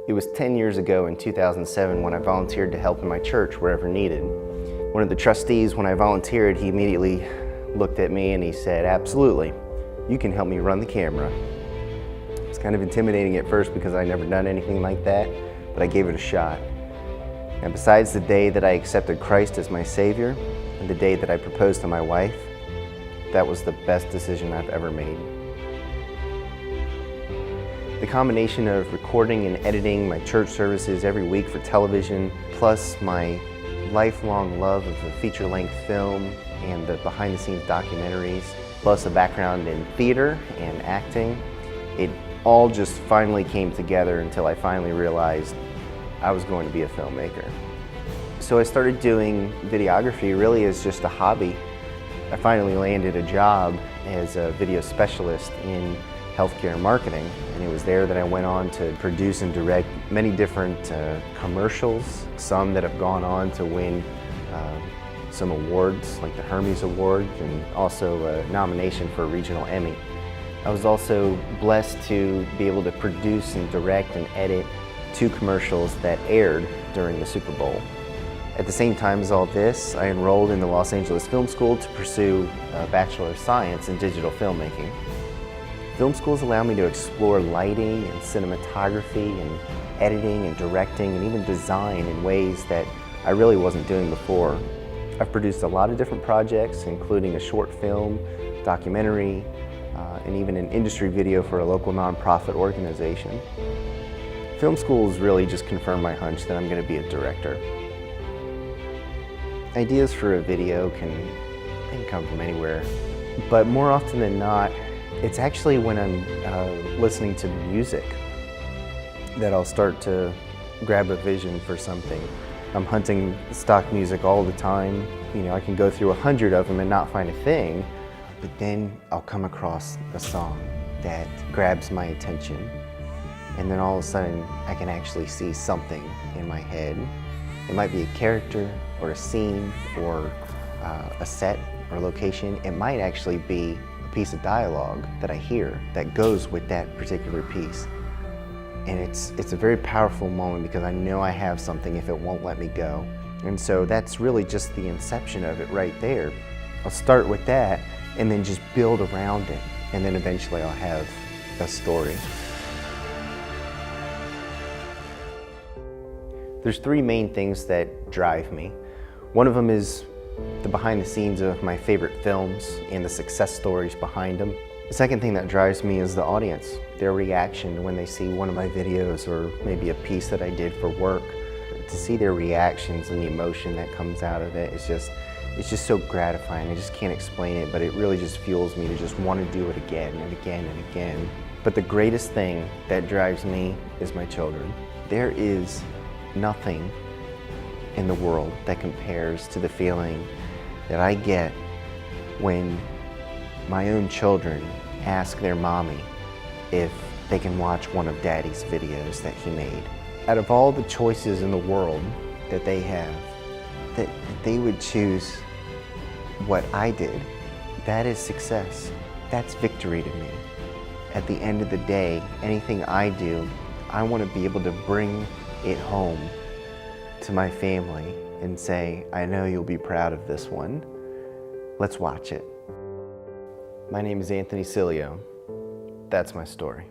It was 10 years ago in 2007 when I volunteered to help in my church wherever needed. One of the trustees, when I volunteered, he immediately looked at me and he said, "Absolutely, you can help me run the camera." It was kind of intimidating at first because I'd never done anything like that, but I gave it a shot. And besides the day that I accepted Christ as my Savior and the day that I proposed to my wife, that was the best decision I've ever made. The combination of recording and editing my church services every week for television, plus my lifelong love of the feature-length film and the behind-the-scenes documentaries, plus a background in theater and acting, it all just finally came together until I finally realized I was going to be a filmmaker. So I started doing videography really as just a hobby. I finally landed a job as a video specialist in healthcare marketing, and it was there that I went on to produce and direct many different commercials, some that have gone on to win some awards like the Hermes Award and also a nomination for a regional Emmy. I was also blessed to be able to produce and direct and edit 2 commercials that aired during the Super Bowl. At the same time as all this, I enrolled in the Los Angeles Film School to pursue a Bachelor of Science in Digital Filmmaking. Film schools allow me to explore lighting and cinematography and editing and directing and even design in ways that I really wasn't doing before. I've produced a lot of different projects, including a short film, documentary, and even an industry video for a local nonprofit organization. Film schools really just confirmed my hunch that I'm going to be a director. Ideas for a video can come from anywhere, but more often than not, it's actually when I'm listening to music that I'll start to grab a vision for something. I'm hunting stock music all the time. You know, I can go through 100 of them and not find a thing, but then I'll come across a song that grabs my attention, and then all of a sudden I can actually see something in my head. It might be a character or a scene or a set or location. It might actually be a piece of dialogue that I hear that goes with that particular piece. And it's a very powerful moment because I know I have something if it won't let me go. And so that's really just the inception of it right there. I'll start with that and then just build around it. And then eventually I'll have a story. There's 3 main things that drive me. One of them is the behind the scenes of my favorite films and the success stories behind them. The second thing that drives me is the audience, their reaction when they see one of my videos or maybe a piece that I did for work. To see their reactions and the emotion that comes out of it, it's just so gratifying. I just can't explain it, but it really just fuels me to just want to do it again and again and again. But the greatest thing that drives me is my children. There is nothing in the world that compares to the feeling that I get when my own children ask their mommy if they can watch one of Daddy's videos that he made. Out of all the choices in the world that they have, that they would choose what I did, that is success. That's victory to me. At the end of the day, anything I do, I want to be able to bring it home to my family and say, I know you'll be proud of this one. Let's watch it. My name is Sileo. That's my story.